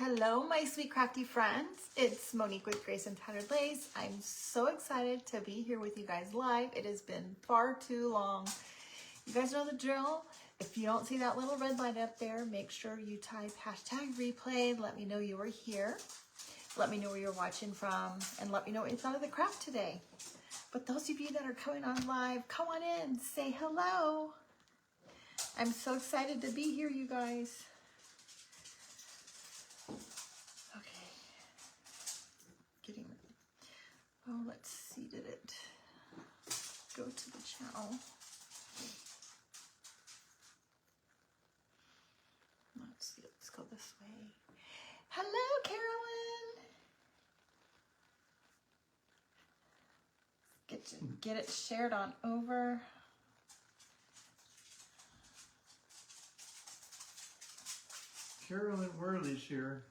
Hello, my sweet crafty friends. It's Monique with Grace and Tattered Lace. I'm so excited to be here with you guys live. It has been far too long. You guys know the drill. If you don't see that little red light up there, make sure you type hashtag replay. Let me know you were here. Let me know where you're watching from, and let me know what you thought of the craft today. But those of you that are coming on live, come on in, say hello. I'm so excited to be here, you guys. Okay, getting ready. Oh, let's see, did it go to the channel? Let's see, let's go this way. Hello, Carolyn. Get it shared on over. Carolyn Worley's here.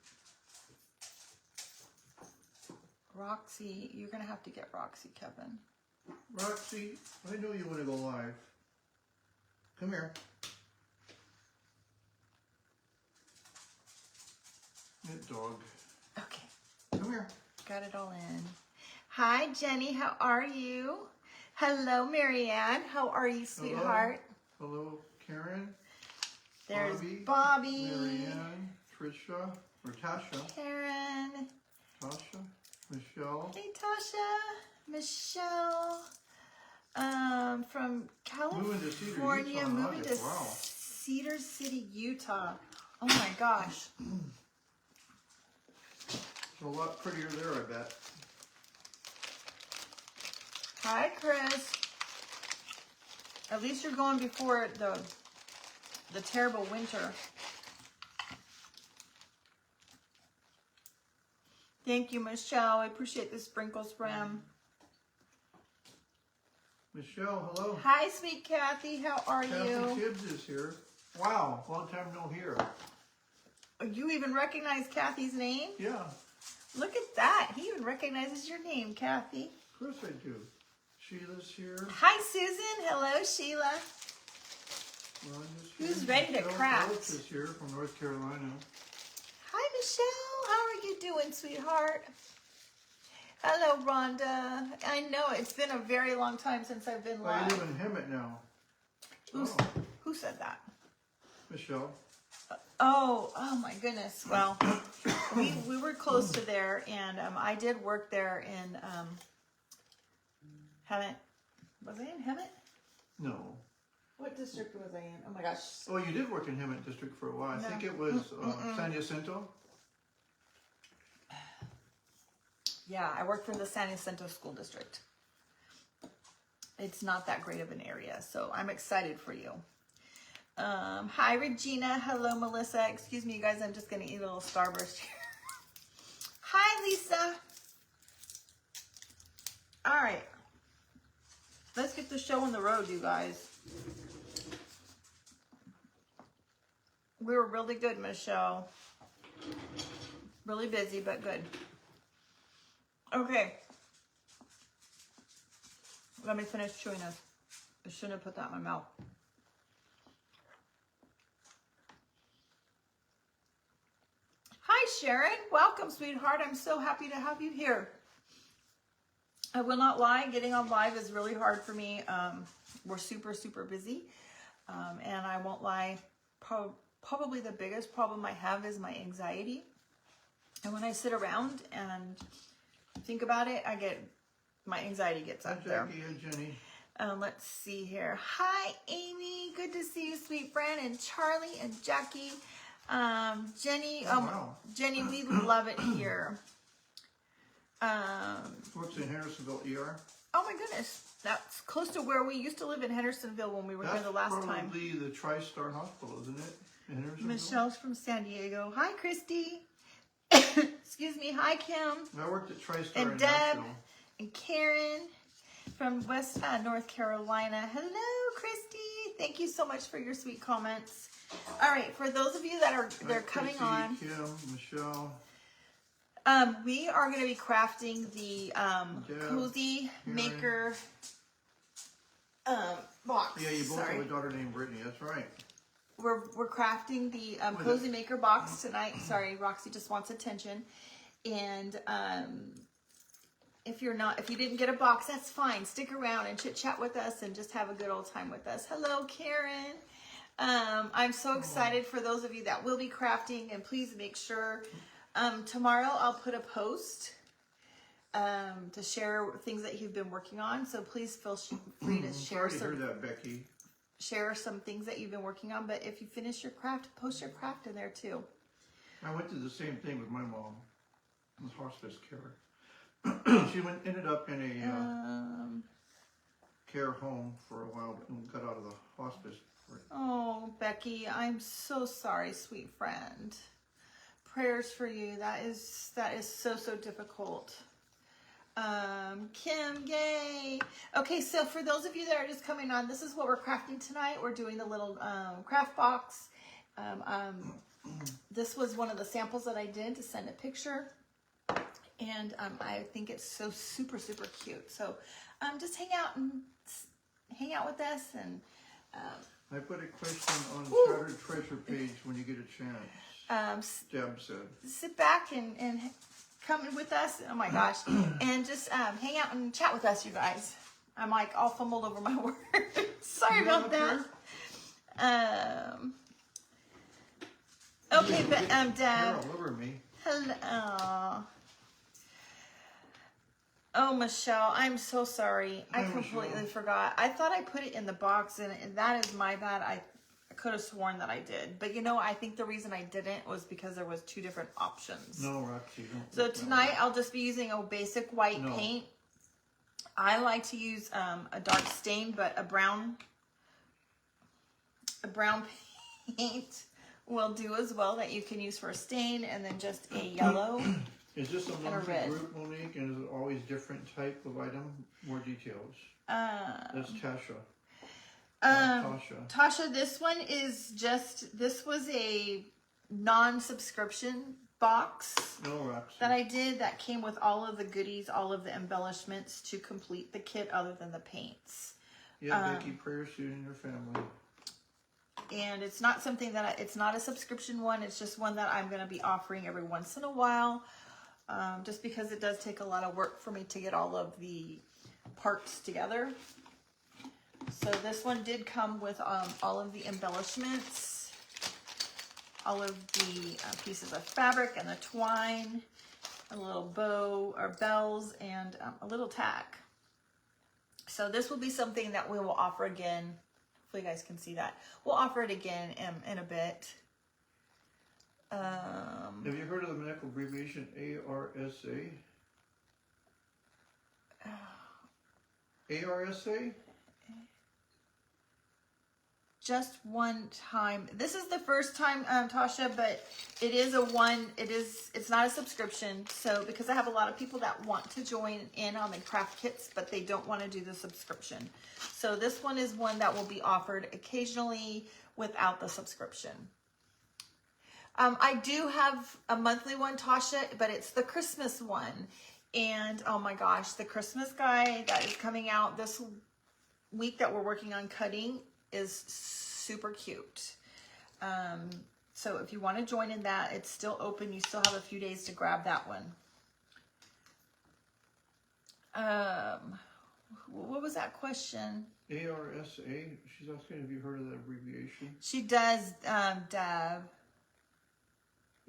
Roxy, you're gonna have to get Roxy, Kevin. Roxy, I know you want to go live. Come here. That dog. Okay, Come here. got it all in. Hi, Jenny, how are you? Hello, Marianne, how are you, sweetheart? Hello, Karen. There's Bobby. Marianne, Trisha, or Tasha. Karen. Tasha, Michelle. Hey, Tasha. Michelle. From California. Moving to Cedar City, Utah. Oh my gosh. It's a lot prettier there, I bet. Hi, Chris. At least you're going before the terrible winter. Thank you, Michelle. I appreciate the sprinkles, Bram. Michelle, hello. Hi, sweet Kathy. How are Kathy you? Tibbs is here. Wow, long time no hear. You even recognize Kathy's name? Yeah, Look at that. He even recognizes your name, Kathy. of course I do. Sheila's here. Hi, Susan. Hello, Sheila. Rhonda's here. Who's ready to Michelle craft? Phillips is here from North Carolina. Hi, Michelle. How are you doing, sweetheart? Hello, Rhonda. I know it's been a very long time since I've been Oh, you live. live in Hemet now. Who said that? Michelle. Oh my goodness. Well, we were close to there, and I did work there in Hemet. Was I in Hemet? No. What district was I in? Oh my gosh. Oh, you did work in Hemet District for a while. I No. think it was San Jacinto. Yeah, I work for the San Jacinto School District. It's not that great of an area, so I'm excited for you. Hi, Regina. Hello, Melissa. Excuse me, you guys. I'm just going to eat a little Starburst here. Hi, Lisa. All right. Let's get the show on the road, you guys. We were really good, Michelle. Really busy, but good. Okay. Let me finish chewing this. I shouldn't have put that in my mouth. Hi, Sharon. Welcome, sweetheart. I'm so happy to have you here. I will not lie. Getting on live is really hard for me. We're super, super busy. And I won't lie. Probably the biggest problem I have is my anxiety. And when I sit around and think about it, my anxiety gets up there. Hi, Jackie. Hi, Jenny. Let's see here. Hi, Amy. Good to see you, sweet friend. And Charlie and Jackie. Jenny. Wow. Jenny, we love it here. Works in Hendersonville ER. Oh my goodness. That's close to where we used to live in Hendersonville when we were here the last time. That's probably the TriStar Hospital, isn't it? In Hendersonville? Michelle's from San Diego. Hi, Christy. Excuse me. Hi, Kim. I worked at TriStar And in Deb. Nashville. And Karen from West North Carolina. Hello, Christy. Thank you so much for your sweet comments. All right, for those of you that are coming on, Kim, Michelle. we are going to be crafting the Cozy Maker box. Yeah, you both Sorry. have a daughter named Brittany. That's right. we're crafting the Cozy Maker box tonight. Sorry, Roxy just wants attention. And if you didn't get a box, that's fine. Stick around and chit chat with us and just have a good old time with us. Hello, Karen. I'm so excited for those of you that will be crafting, and please make sure tomorrow I'll put a post to share things that you've been working on. So please feel free to share Sorry to hear that, Becky. Share some things that you've been working on. But if you finish your craft, post your craft in there too. I went through the same thing with my mom. Was hospice care. She ended up in a care home for a while, and got out of the hospice. Oh, Becky, I'm so sorry, sweet friend. Prayers for you. That is so difficult. Kim, yay. Okay, so for those of you that are just coming on, this is what we're crafting tonight. We're doing the little craft box. This was one of the samples that I did to send a picture. And I think it's so super cute. So just hang out with us. And I put a question on the Shattered Treasure page when you get a chance. Deb said. Sit back and come with us. Oh my gosh. And just hang out and chat with us, you guys. I'm like all fumbled over my words. Sorry about that. Okay, but Deb. You're all over me. Hello. Oh, Michelle, I'm so sorry. I completely forgot. I thought I put it in the box, and that is my bad. I could have sworn that I did. But, I think the reason I didn't was because there was 2 different options. No, Roxy, don't. So tonight, I'll just be using a basic white paint. I like to use a dark stain, but a brown paint will do as well, that you can use for a stain, and then just a yellow. Is this a monthly group, Monique, and is it always different type of item? More details. That's Tasha. Tasha, this one is this was a non-subscription box that I did that came with all of the goodies, all of the embellishments to complete the kit other than the paints. Yeah, Becky, prayers to you and your family. And it's not something that it's not a subscription one. It's just one that I'm going to be offering every once in a while. Just because it does take a lot of work for me to get all of the parts together. So this one did come with all of the embellishments, all of the pieces of fabric and the twine, a little bow or bells, and a little tack. So this will be something that we will offer again. Hopefully you guys can see that. We'll offer it again in a bit. Have you heard of the medical abbreviation ARSA? ARSA? Just one time. This is the first time, Tasha, but it is it's not a subscription. So because I have a lot of people that want to join in on the craft kits, but they don't want to do the subscription. So this one is one that will be offered occasionally without the subscription. I do have a monthly one, Tasha, but it's the Christmas one. And oh my gosh, the Christmas guy that is coming out this week that we're working on cutting is super cute. So if you want to join in that, it's still open. You still have a few days to grab that one. What was that question? ARSA? She's asking if you heard of that abbreviation. She does, Deb.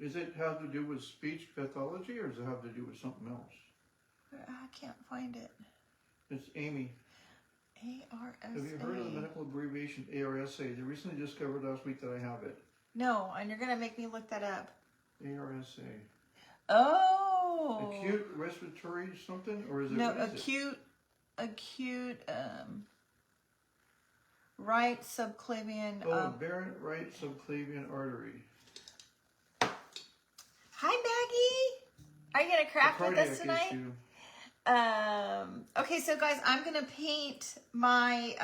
Does it have to do with speech pathology, or does it have to do with something else? I can't find it. It's Amy. ARSA. Have you heard of the medical abbreviation ARSA? They recently discovered last week that I have it. No, and you're going to make me look that up. ARSA. Oh. Acute respiratory something? Or is it? No, acute, right subclavian. Aberrant right subclavian artery. Hi, Maggie. Are you going to craft with us tonight? Issue. Okay, so guys, I'm going to paint my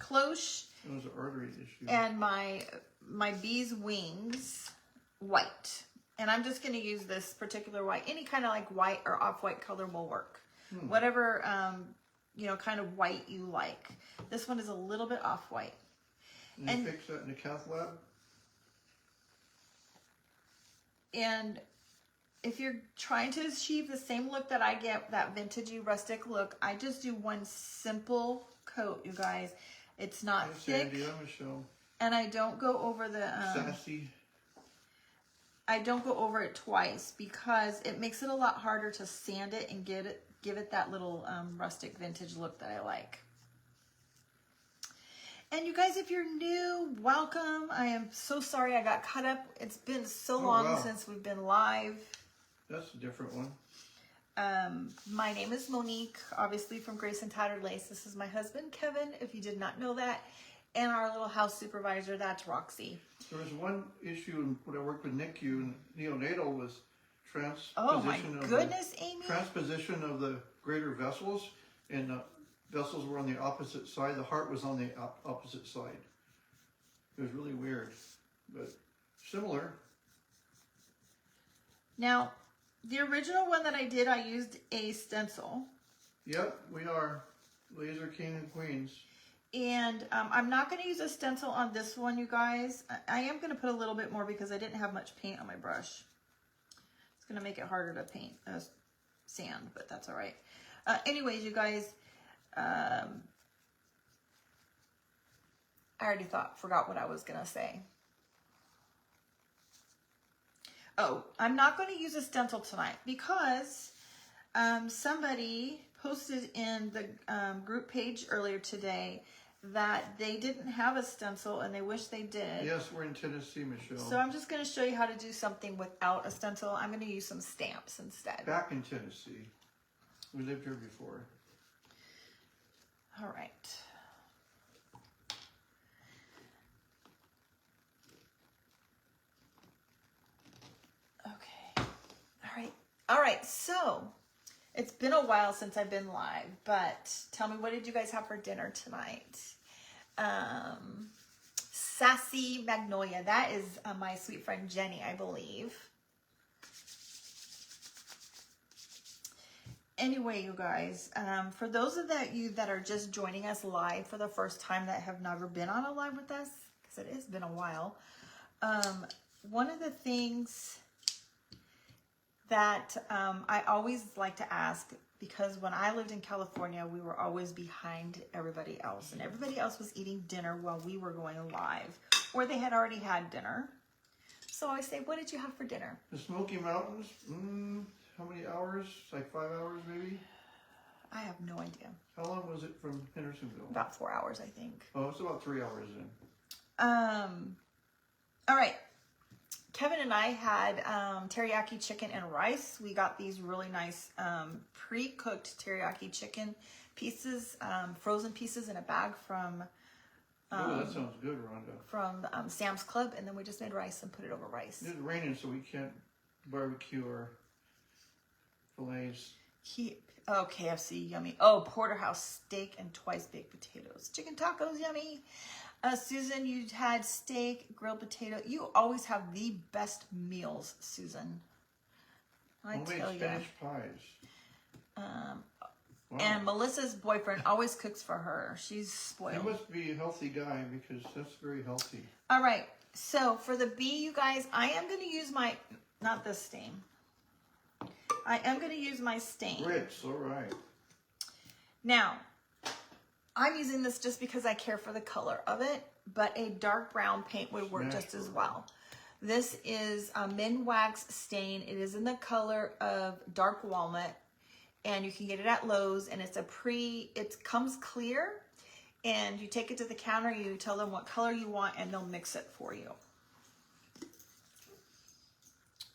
cloche It was an artery issue. and my bee's wings white. And I'm just going to use this particular white. Any kind of like white or off-white color will work. Whatever, kind of white you like. This one is a little bit off-white. And you fix that in the cath lab? And if you're trying to achieve the same look that I get, that vintagey rustic look, I just do one simple coat, you guys. It's not thick. Sandy, I'm Michelle. And I don't go over the... Sassy. I don't go over it twice because it makes it a lot harder to sand it and give it that little rustic vintage look that I like. And you guys, if you're new, welcome. I am so sorry I got cut up. It's been so long since we've been live. That's a different one. My name is Monique, obviously from Grace and Tattered Lace. This is my husband, Kevin, if you did not know that. And our little house supervisor, that's Roxy. There was one issue when I worked with NICU and neonatal was transposition Oh my goodness, Amy. Transposition of the greater vessels, and the vessels were on the opposite side. The heart was on the opposite side. It was really weird, but similar. Now, the original one that I did, I used a stencil. Yep, we are Laser King and Queens. And I'm not going to use a stencil on this one, you guys. I am going to put a little bit more because I didn't have much paint on my brush. It's going to make it harder to paint sand, but that's all right. Anyways, you guys, I already forgot what I was going to say. Oh, I'm not going to use a stencil tonight because somebody posted in the group page earlier today that they didn't have a stencil and they wish they did. Yes, we're in Tennessee, Michelle. So I'm just going to show you how to do something without a stencil. I'm going to use some stamps instead. Back in Tennessee. We lived here before. All right. Okay. All right. So it's been a while since I've been live, but tell me, what did you guys have for dinner tonight? Sassy Magnolia. That is my sweet friend Jenny, I believe. Anyway, you guys, for those of you that are just joining us live for the first time that have never been on a live with us, because it has been a while, one of the things that I always like to ask, because when I lived in California, we were always behind everybody else, and everybody else was eating dinner while we were going live, or they had already had dinner. So I say, what did you have for dinner? The Smoky Mountains, how many hours? Like 5 hours maybe? I have no idea. How long was it from Hendersonville? About 4 hours, I think. Oh, it's about 3 hours in. All right. Kevin and I had teriyaki chicken and rice. We got these really nice pre-cooked teriyaki chicken pieces, frozen pieces in a bag from... oh, that sounds good, Rhonda. From Sam's Club, and then we just made rice and put it over rice. It's raining, so we can't barbecue our fillets. KFC, yummy. Oh, porterhouse steak and twice baked potatoes. Chicken tacos, yummy. Susan, you had steak, grilled potato. You always have the best meals, Susan. I tell you. Spanish pies. Wow. And Melissa's boyfriend always cooks for her. She's spoiled. He must be a healthy guy because that's very healthy. All right. So for the bee, you guys, I am going to use my, not this stain. I am going to use my stain. Grits, all right. Now, I'm using this just because I care for the color of it, but a dark brown paint would work just as well. This is a Minwax stain. It is in the color of dark walnut, and you can get it at Lowe's, and it comes clear, and you take it to the counter, you tell them what color you want, and they'll mix it for you.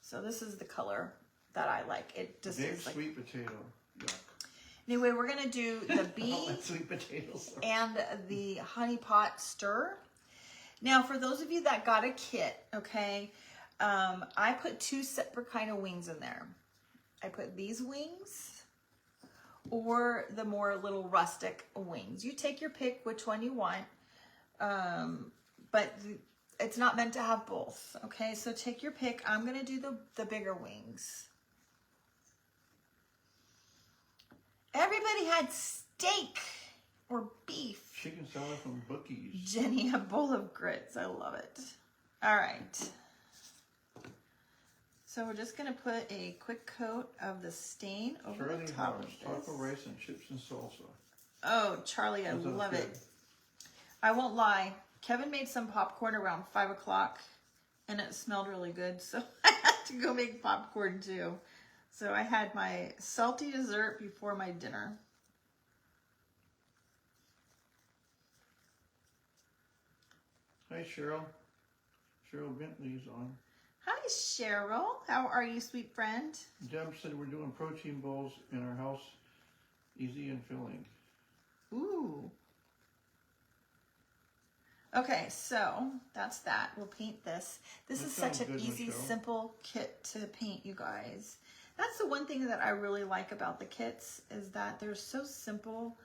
So this is the color that I like. It just Big is like sweet potato. Yuck. Anyway, we're gonna do the bee sweet potatoes. and the honey pot stir. Now, for those of you that got a kit, okay, I put 2 separate kind of wings in there. I put these wings or the more little rustic wings. You take your pick which one you want, but it's not meant to have both. Okay, so take your pick. I'm gonna do the bigger wings. Everybody had steak or beef. chicken salad from Buc-ee's. Jenny, a bowl of grits. I love it. All right. So we're just going to put a quick coat of the stain over Charlie the top House, of this. taco rice and chips and salsa. Oh, Charlie, I That sounds love good. it. I won't lie. Kevin made some popcorn around 5 o'clock and it smelled really good. So I had to go make popcorn too. So I had my salty dessert before my dinner. Hi, Cheryl. Cheryl Bentley's on. Hi, Cheryl. How are you, sweet friend? Deb said we're doing protein bowls in our house. Easy and filling. Ooh. Okay, so that's that. We'll paint this. This That is such an sounds good, easy, Michelle. simple kit to paint, you guys. That's the one thing that I really like about the kits is that they're so simple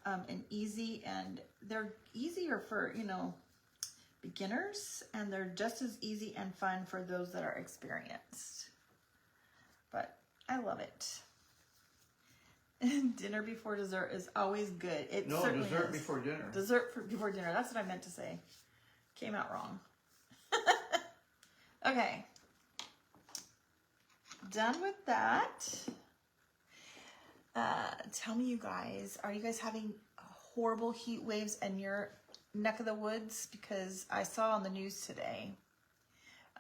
and easy, and they're easier for, you know, beginners, and they're just as easy and fun for those that are experienced. But I love it. Dinner before dessert is always good. It No, certainly dessert is. before dinner. Before dinner. That's what I meant to say. Came out wrong. Okay. Done with that. Tell me, you guys, are you guys having horrible heat waves in your neck of the woods? Because I saw on the news today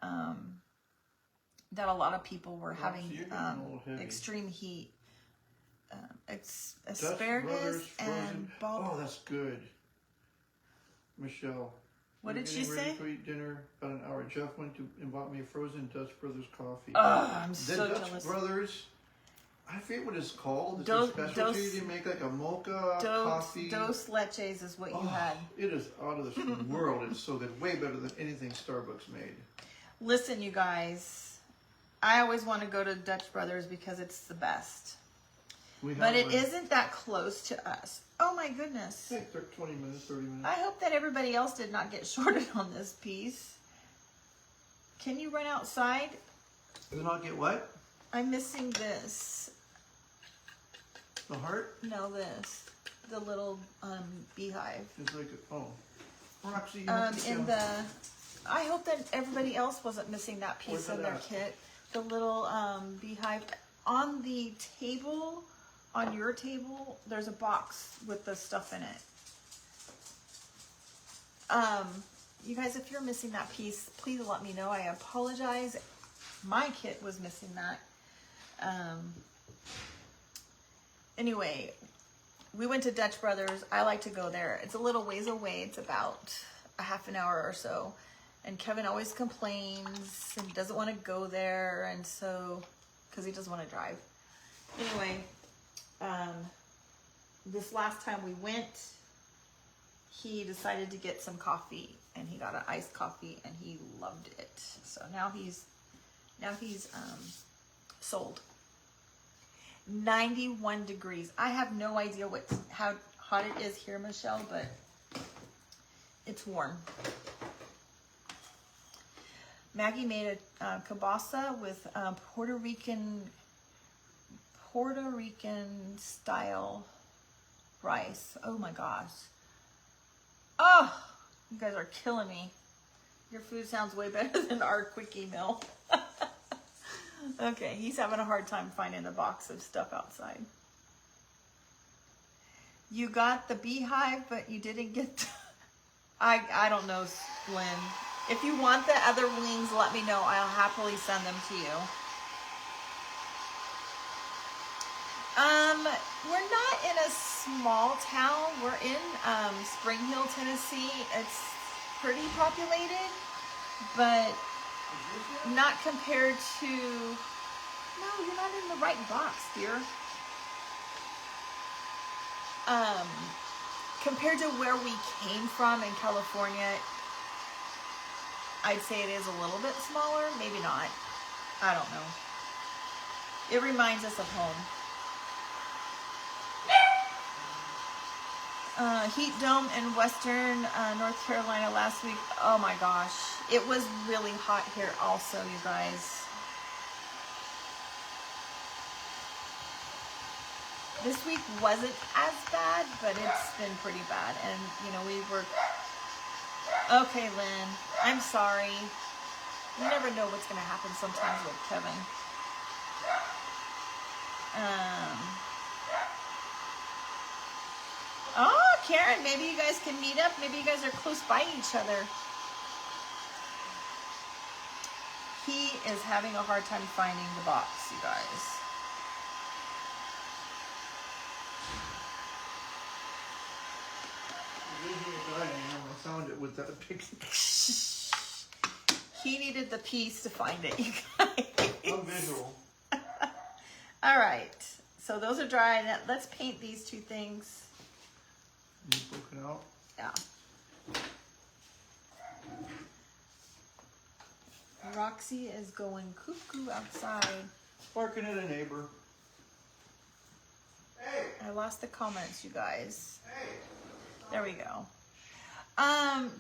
that a lot of people were so having you're getting a little heavy. extreme heat. Dutch Asparagus Brothers and frozen. ball. Oh, that's good. Michelle. What we're did she getting ready say? to eat dinner about an hour. Jeff went to and bought me a frozen Dutch Brothers coffee. Oh, I'm the so Dutch jealous. Brothers, I forget what it's called. It's Dos- a specialty. dos- They make like a mocha coffee. Dos leches is what you Oh, had. it is out of this world. It's so good. Way better than anything Starbucks made. Listen, you guys, I always want to go to Dutch Brothers because it's the best. We have But it one. isn't that close to us. Oh my goodness. Like 20 minutes, 30 minutes. I hope that everybody else did not get shorted on this piece. Can you run outside? Did not get what? I'm missing this. The heart? No, this. The little beehive. It's like, oh. Roxy. I hope that everybody else wasn't missing that piece Where's of it their at? kit. The little beehive. On the table, on your table, there's a box with the stuff in it. You guys, if you're missing that piece, please let me know. I apologize. My kit was missing that. Anyway, we went to Dutch Brothers. I like to go there. It's a little ways away. It's about a half an hour or so. And Kevin always complains and doesn't want to go there. And so, because he doesn't want to drive. Anyway, this last time we went, he decided to get some coffee. And he got an iced coffee and he loved it. So now he's sold. 91 degrees. I have no idea how hot it is here, Michelle, but it's warm. Maggie made a kielbasa with Puerto Rican style rice. Oh my gosh. Oh, you guys are killing me. Your food sounds way better than our quickie meal. Okay, he's having a hard time finding the box of stuff outside. You got the beehive, but you didn't get I don't know, Lynn. If you want the other wings, let me know. I'll happily send them to you. We're not in a small town. We're in Spring Hill, Tennessee. It's pretty populated, but not compared to... No, you're not in the right box, dear. Compared to where we came from in California, I'd say it is a little bit smaller. Maybe not. I don't know. It reminds us of home. Heat dome in western North Carolina last week. Oh my gosh. It was really hot here also, you guys. This week wasn't as bad, but it's been pretty bad. And, you know, we were... Okay, Lynn, I'm sorry. You never know what's going to happen sometimes with Kevin. Oh, Karen, maybe you guys can meet up. Maybe you guys are close by each other. He is having a hard time finding the box, you guys. I found it with that picture. He needed the piece to find it, you guys. I'm visual. All right. So those are dry. Now let's paint these two things. You broken out? Yeah. Roxy is going cuckoo outside. Barking at a neighbor. Hey! I lost the comments, you guys. Hey! There we go.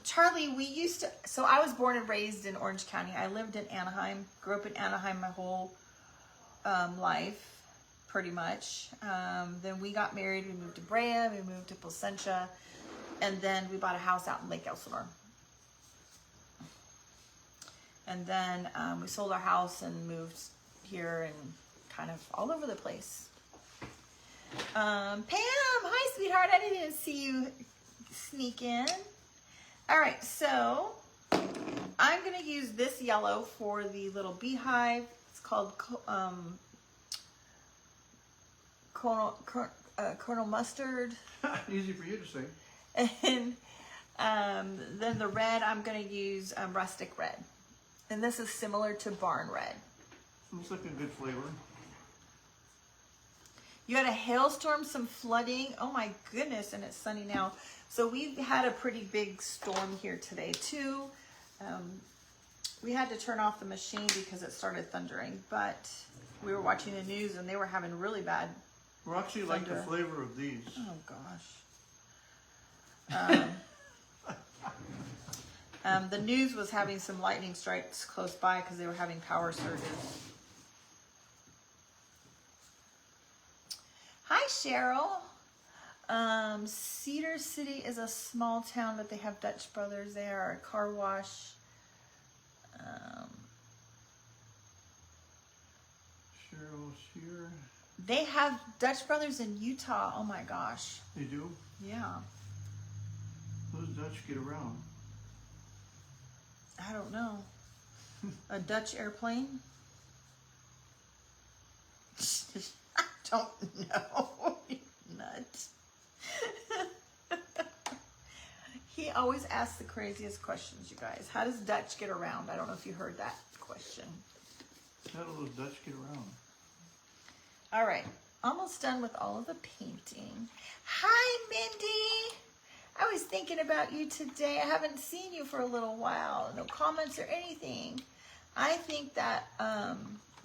Charlie, we used to, so I was born and raised in Orange County. I lived in Anaheim, grew up in Anaheim my whole life, pretty much. Then we got married, we moved to Brea, we moved to Placentia, and then we bought a house out in Lake Elsinore. And then we sold our house and moved here and kind of all over the place. Pam, hi sweetheart, I didn't see you sneak in. All right, so I'm gonna use this yellow for the little beehive. It's called Colonel Mustard. Easy for you to say. And then the red, I'm gonna use Rustic Red. And this is similar to Barn Red. Looks like a good flavor. You had a hailstorm, some flooding. Oh my goodness, and it's sunny now. So we've had a pretty big storm here today too. We had to turn off the machine because it started thundering, but we were watching the news and they were having really bad Roxy liked the thunder. flavor of these. Oh gosh. The news was having some lightning strikes close by because they were having power surges. Hi, Cheryl. Cedar City is a small town, but they have Dutch Brothers there, a car wash. Cheryl's here. They have Dutch Brothers in Utah. Oh my gosh. They do? Yeah. How does Dutch get around? I don't know. A Dutch airplane? I don't know. You nut. He always asks the craziest questions, you guys. How does Dutch get around? I don't know if you heard that question. How does Dutch get around? All right. Almost done with all of the painting. Hi, Mindy. I was thinking about you today. I haven't seen you for a little while. No comments or anything. I think that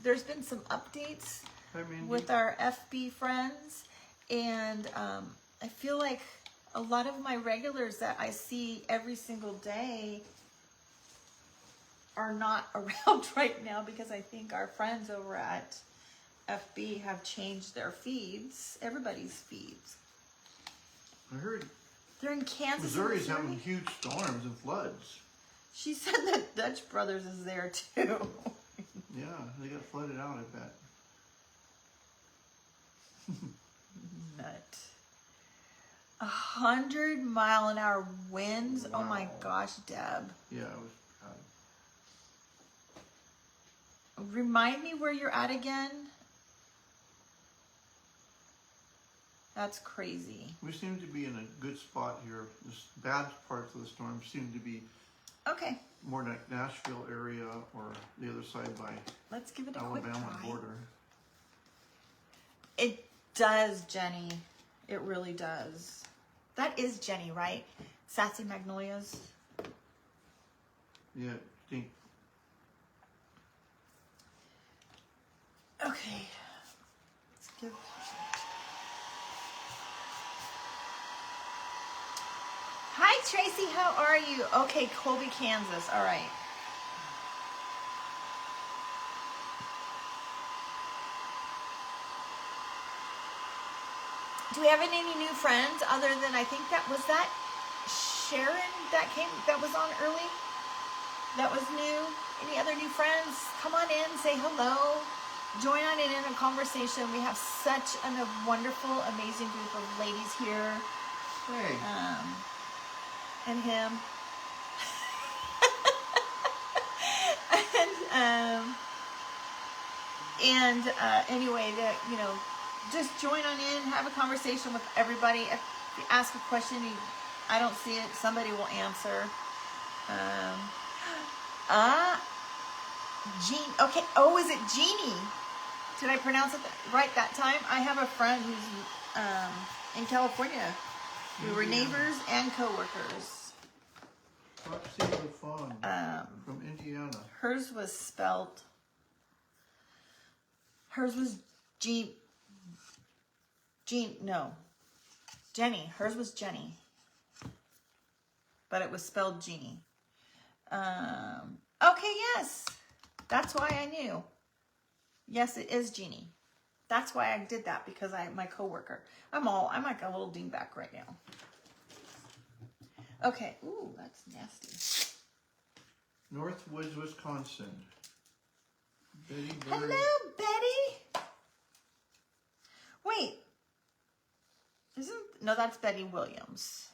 there's been some updates with our FB friends. And I feel like a lot of my regulars that I see every single day are not around right now because I think our friends over at FB have changed their feeds, everybody's feeds. I heard They're in Kansas. Missouri's having huge storms and floods. She said that Dutch Brothers is there too. Yeah, they got flooded out, I bet. Nut. 100-mile-an-hour winds. Wow. Oh my gosh, Deb. Yeah, it was. Remind me where you're at again. That's crazy. We seem to be in a good spot here. The bad parts of the storm seem to be Okay. more like Nashville area or the other side by Let's give it a quick Alabama try. border. It does, Jenny. It really does. That is Jenny, right? Sassy Magnolias. Yeah, I think. Okay. Let's give. Hi, Tracy. How are you? Okay, Colby, Kansas. All right. we have any new friends other than, I think that was that Sharon that was on early? That was new? Any other new friends? Come on in, say hello. Join on in a conversation. We have such a wonderful, amazing group of ladies here. Hey. And him. Anyway, just join on in, have a conversation with everybody. If you ask a question, I don't see it, somebody will answer. Jean. Okay. Oh, is it Jeannie? Did I pronounce it right that time? I have a friend who's in California. We were neighbors and co-workers. Roxy LaFawn from Indiana. Hers was spelled. Hers was Jenny. Hers was Jenny. But it was spelled Jeannie. Okay, yes. That's why I knew. Yes, it is Jeannie. That's why I did that, because my coworker. I'm like a little dingback right now. Okay. Ooh, that's nasty. Northwoods, Wisconsin. Betty Bird. Hello, Betty. Wait. No, that's Betty Williams.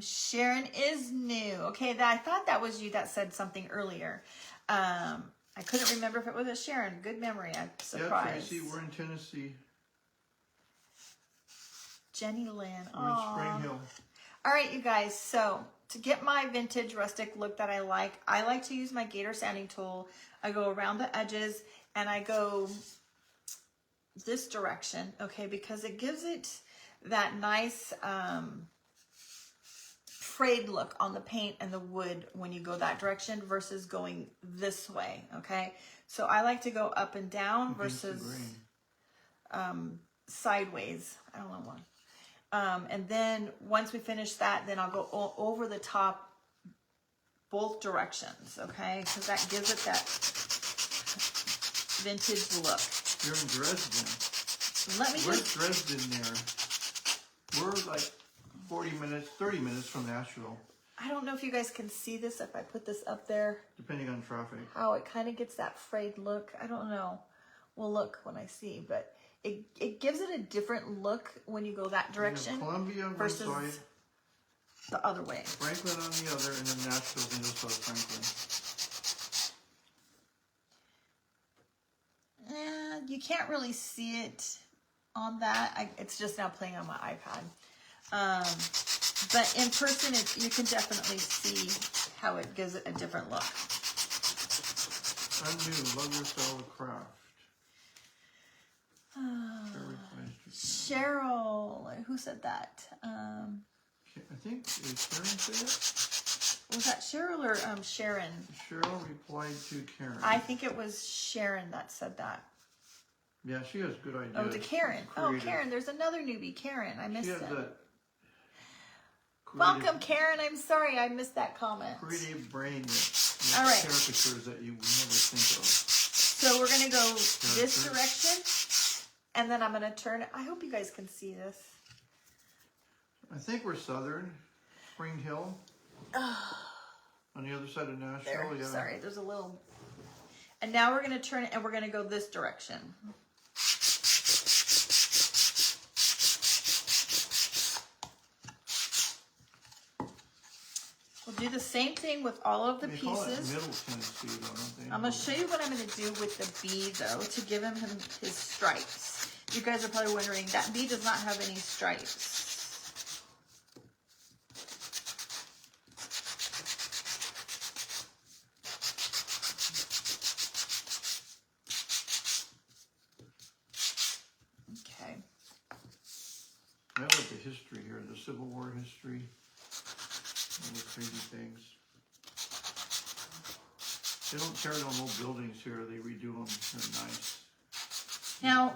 Sharon is new. Okay, I thought that was you that said something earlier. I couldn't remember if it was a Sharon. Good memory. I'm surprised. Yeah, Tracy, we're in Tennessee. Jenny Lynn. We're in Spring Hill. All right, you guys. So to get my vintage rustic look that I like to use my Gator sanding tool. I go around the edges and I go this direction, okay, because it gives it that nice frayed look on the paint and the wood when you go that direction versus going this way, okay? So I like to go up and down versus sideways. I don't know why. And then once we finish that, then I'll go over the top both directions, okay? Because that gives it that vintage look. You're in Dresden. Where's Dresden there? We're like 30 minutes from Nashville. I don't know if you guys can see this if I put this up there. Depending on traffic. How it kind of gets that frayed look. I don't know. We'll look when I see, but it gives it a different look when you go that direction. Columbia on versus one side, the other way. Franklin on the other, and then Nashville's on the other side of Franklin. You can't really see it on that. It's just now playing on my iPad. But in person, you can definitely see how it gives it a different look. I'm new. Love your style of craft. Cheryl, who said that? I think, did Karen say it? Was that Cheryl or Sharon? Cheryl replied to Karen. I think it was Sharon that said that. Yeah, she has good ideas. Oh, to Karen. Oh, Karen. There's another newbie, Karen. I missed it. Welcome, Karen. I'm sorry I missed that comment. Creative brain that makes all right. caricatures that you would never think of. So we're going to go this direction, and then I'm going to turn it. I hope you guys can see this. I think we're southern. Spring Hill. On the other side of Nashville. There. Yeah. Sorry, there's a little... And now we're going to turn it, and we're going to go this direction. We'll do the same thing with all of the pieces. Call it Middle Tennessee, though, don't they? I'm going to show you what I'm going to do with the bee, though, to give him his stripes. You guys are probably wondering, that bee does not have any stripes. Okay. I like the history here, the Civil War history. All the crazy things. They don't tear down old buildings here. They redo them. They're nice. Now,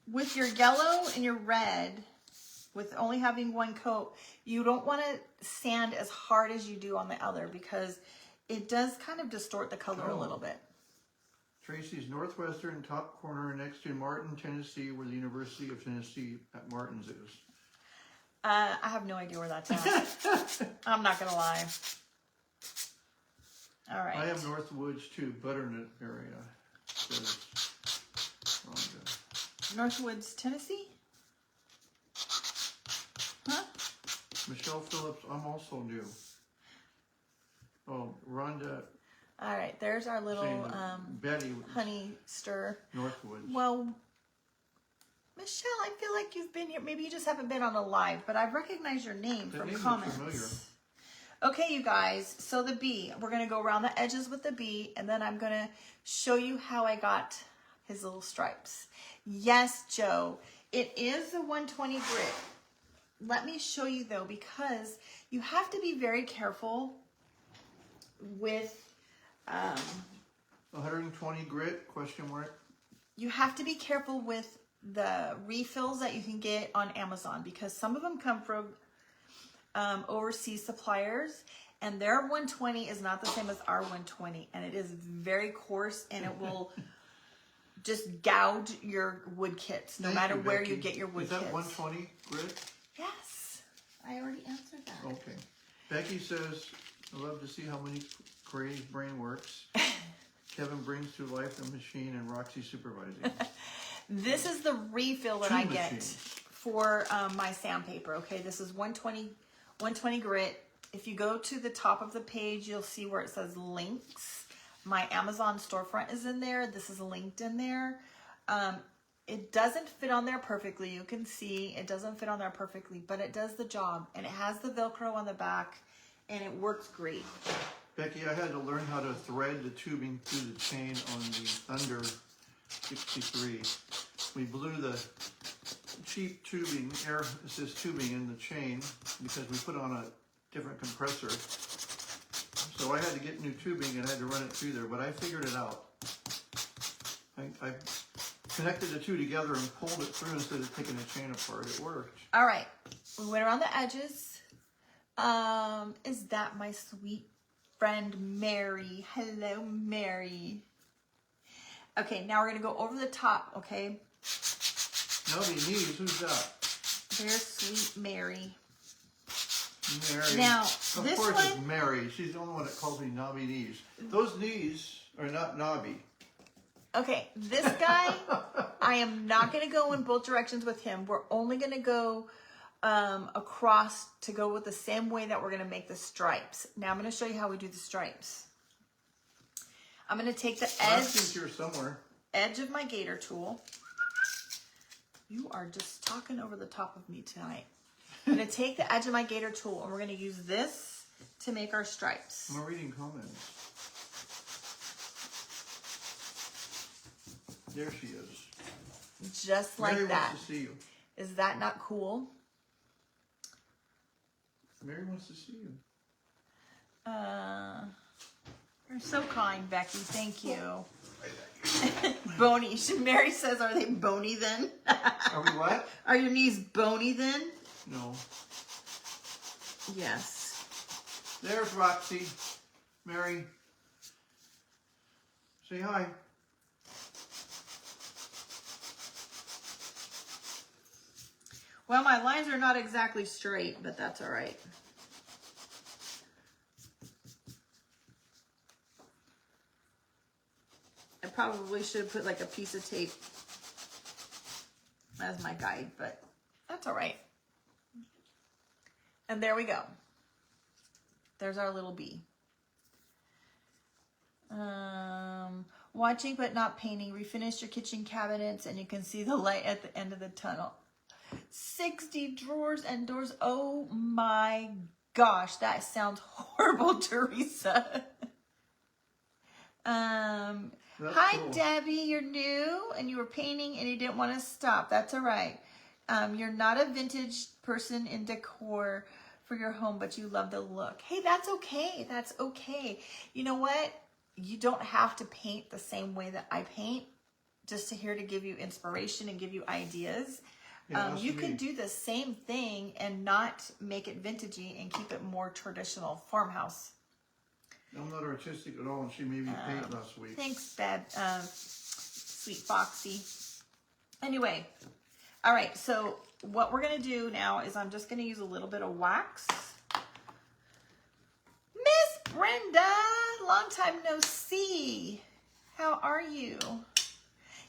with your yellow and your red, with only having one coat, you don't want to sand as hard as you do on the other because it does kind of distort the color a little bit. Tracy's Northwestern, top corner next to Martin, Tennessee, where the University of Tennessee at Martin's is. I have no idea where that's at. I'm not gonna lie. All right. I have Northwoods too, Butternut area. Says Rhonda. Northwoods, Tennessee? Huh? Michelle Phillips, I'm also new. Oh, Rhonda All right, there's our little saying Betty honey stir. Northwoods. Well, Michelle, I feel like you've been here. Maybe you just haven't been on a live, but I've recognized your name That from name looks comments. familiar. Okay, you guys, so the bee, we're going to go around the edges with the bee, and then I'm going to show you how I got his little stripes. Yes, Joe, it is the 120 grit. Let me show you though, because you have to be very careful with 120 grit, question mark. you have to be careful with the refills that you can get on Amazon, because some of them come from overseas suppliers, and their 120 is not the same as our 120, and it is very coarse, and it will just gouge your wood kits no Thank matter you, where Becky. you get your wood Is that kits. 120 grit? Yes, I already answered that. Okay. Becky says, I love to see how many creative brain works. Kevin brings to life the machine and Roxy supervising. This is the refill that Two I get machines. for my sandpaper. Okay, this is 120 grit. If you go to the top of the page, you'll see where it says links. My Amazon storefront is in there. This is linked in there. It doesn't fit on there perfectly. You can see it doesn't fit on there perfectly, but it does the job, and it has the Velcro on the back, and it works great. Becky, I had to learn how to thread the tubing through the chain on the Thunder 63. We blew the cheap tubing, air assist tubing in the chain because we put on a different compressor. So I had to get new tubing and I had to run it through there, but I figured it out. I connected the two together and pulled it through instead of taking the chain apart. It worked. All right, we went around the edges. Is that my sweet friend Mary? Hello, Mary. Okay, now we're gonna go over the top. Okay, Nobby Knees, who's that? there's sweet Mary. Mary. Now, of this course one- it's Mary. She's the only one that calls me Nobby Knees. Those knees are not knobby. Okay, this guy, I am not gonna go in both directions with him. We're only gonna go across to go with the same way that we're gonna make the stripes. Now I'm gonna show you how we do the stripes. I'm gonna take the Roxy's here somewhere. edge of my gator tool. You are just talking over the top of me tonight. I'm gonna take the edge of my gator tool, and we're gonna use this to make our stripes. I'm reading comments. There she is. Just like Mary that. wants to see you. Is that not cool? Mary wants to see you. You're so kind, Becky. Thank you. Bony. Mary says, are they bony then? Are we what? Are your knees bony then? No. Yes. There's Roxy. Mary. Say hi. Well, my lines are not exactly straight, but that's all right. I probably should have put like a piece of tape as my guide, but that's all right. And there we go. There's our little bee. Watching but not painting. Refinished your kitchen cabinets and you can see the light at the end of the tunnel. 60 drawers and doors. Oh my gosh, that sounds horrible, Teresa. Hi, cool. Debbie. You're new and you were painting and you didn't want to stop. That's all right. You're not a vintage person in decor for your home, but you love the look. Hey, that's okay. That's okay. You know what? You don't have to paint the same way that I paint, just to here to give you inspiration and give you ideas. Yeah, You that's can me. do the same thing and not make it vintagey and keep it more traditional farmhouse. I'm not artistic at all, and she made me paint last week. Thanks, Sweet Foxy. Anyway, all right, so what we're going to do now is I'm just going to use a little bit of wax. Miss Brenda, long time no see. How are you?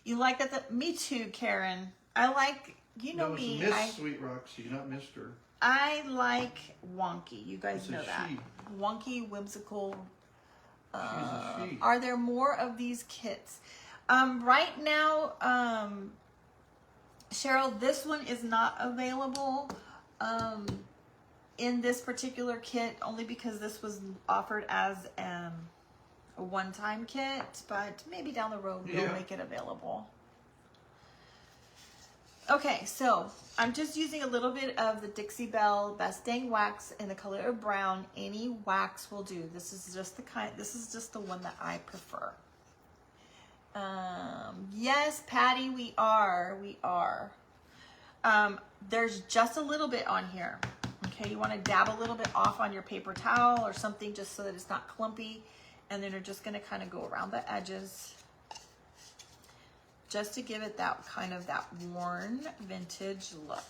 You like that? Me too, Karen. I like, you know me. Miss Sweet Roxy, not Mr. I like wonky. You guys know that. She. Wonky, whimsical. She's a she. Are there more of these kits? Right now, Cheryl, this one is not available in this particular kit, only because this was offered as a one-time kit, but maybe down the road we'll make it available. Okay, so I'm just using a little bit of the Dixie Belle Best Dang Wax in the color of brown. Any wax will do. This is just the one that I prefer. Yes, Patty, we are. There's just a little bit on here. Okay, you want to dab a little bit off on your paper towel or something just so that it's not clumpy. And then you're just going to kind of go around the edges just to give it that kind of that worn vintage look.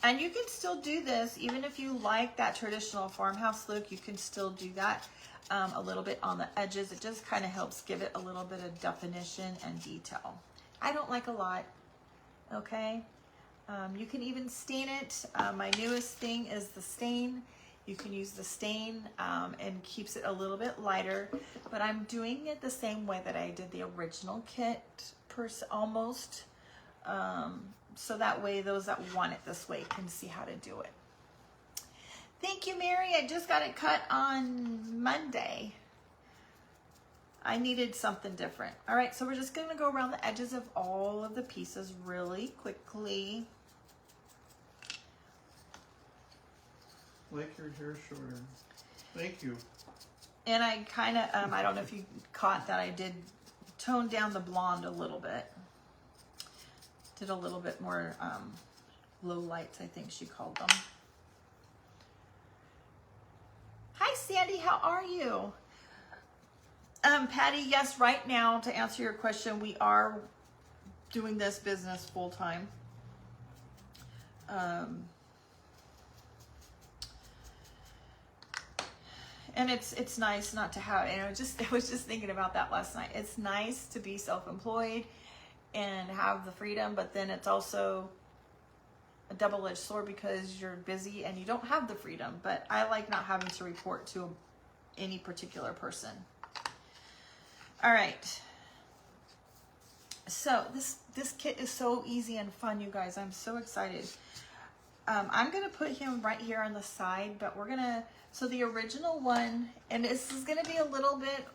And you can still do this even if you like that traditional farmhouse look. You can still do that a little bit on the edges. It just kind of helps give it a little bit of definition and detail. I don't like a lot, okay? You can even stain it. My newest thing is the stain. You can use the stain and keeps it a little bit lighter, but I'm doing it the same way that I did the original kit, almost. So that way those that want it this way can see how to do it. Thank you, Mary. I just got it cut on Monday. I needed something different. All right, so we're just going to go around the edges of all of the pieces really quickly. Like your hair shorter. Thank you. And I kind of, I don't know if you caught that I did tone down the blonde a little bit. Did a little bit more low lights, I think she called them. Hi, Sandy. How are you? Patty, yes, right now, to answer your question, we are doing this business full time. And it's nice not to have, I was just thinking about that last night. It's nice to be self-employed and have the freedom, but then it's also a double-edged sword because you're busy and you don't have the freedom. But I like not having to report to any particular person. All right. So this kit is so easy and fun, you guys. I'm so excited. I'm gonna put him right here on the side, but we're gonna. So the original one, and this is gonna be a little bit.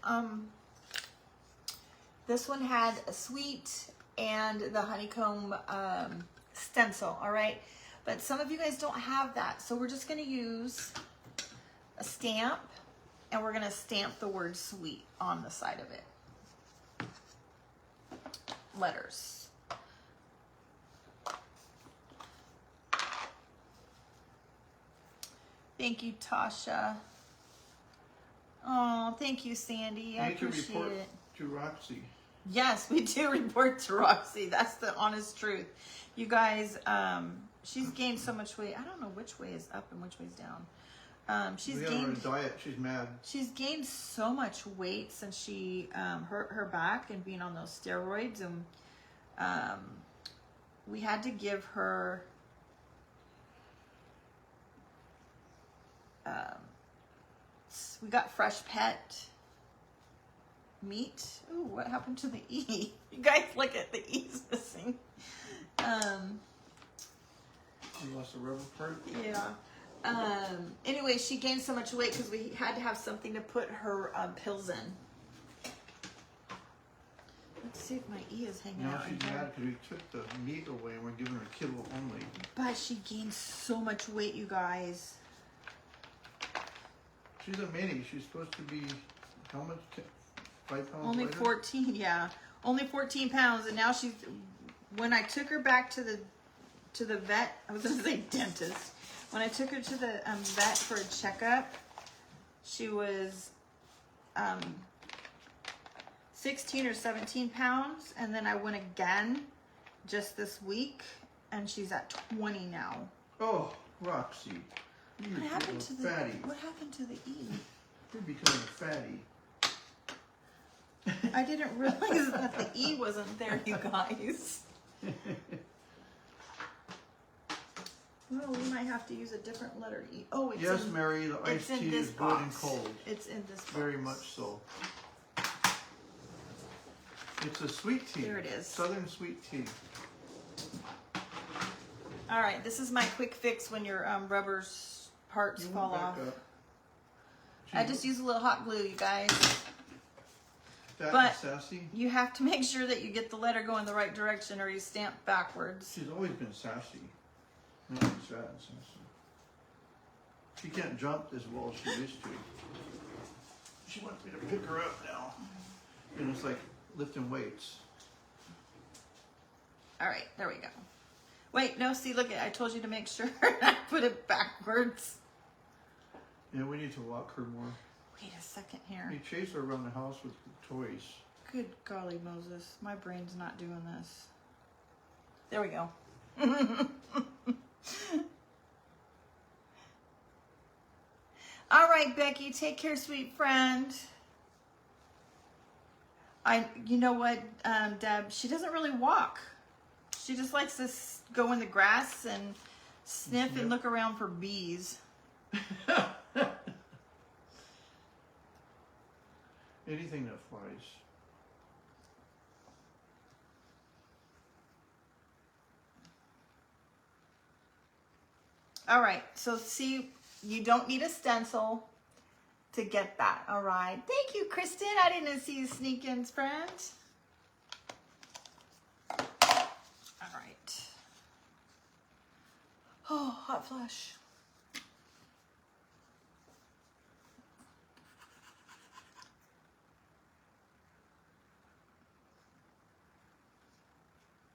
This one had a sweet and the honeycomb stencil. All right, but some of you guys don't have that, so we're just gonna use a stamp, and we're gonna stamp the word sweet on the side of it. Letters. Thank you, Tasha. Oh, thank you, Sandy. I appreciate it. To Roxy. Yes, we do report to Roxy. That's the honest truth. You guys, she's gained so much weight. I don't know which way is up and which way is down. She's gained on a diet. She's mad. She's gained so much weight since she hurt her back and being on those steroids, and we had to give her we got fresh pet meat. Ooh, what happened to the E? You guys look at the E's missing. You lost the rubber part? Yeah. Anyway, she gained so much weight because we had to have something to put her pills in. Let's see if my E is hanging out. Now she's mad because we took the meat away and we're giving her kibble only. But she gained so much weight, you guys. She's a mini. She's supposed to be, how much? 5 pounds Only lighter? 14, yeah. Only 14 pounds. And now she's, when I took her back to the vet, I was going to say dentist. When I took her to the vet for a checkup, She was 16 or 17 pounds, and then I went again just this week, and she's at 20 now. Oh, Roxy. You're What happened to the fatty. What happened to the E? You're becoming a fatty. I didn't realize that the E wasn't there, you guys. Well, we might have to use a different letter E. Oh, it's Yes, in, Mary, the iced it's in tea this is good and box. cold. It's in this box. Very much so. It's a sweet tea. There it is. Southern sweet tea. All right, this is my quick fix when your rubber parts You fall went back off. up. I just use a little hot glue, you guys. Fat but- and sassy. You have to make sure that you get the letter going the right direction or you stamp backwards. She's always been sassy. Not fat and sassy. She can't jump as well as she used to. She wants me to pick her up now. And it's like lifting weights. All right, there we go. Wait, no, see, look, I told you to make sure I put it backwards. Yeah, we need to walk her more. Wait a second here. We chase her around the house with toys. Good golly Moses, my brain's not doing this. There we go. All right, Becky, take care, sweet friend. You know what, Deb, she doesn't really walk. She just likes to go in the grass and sniff and look around for bees. Anything that flies. All right, so see, you don't need a stencil to get that, all right? Thank you, Kristen. I didn't see you sneak in, friend. All right. Oh, hot flush.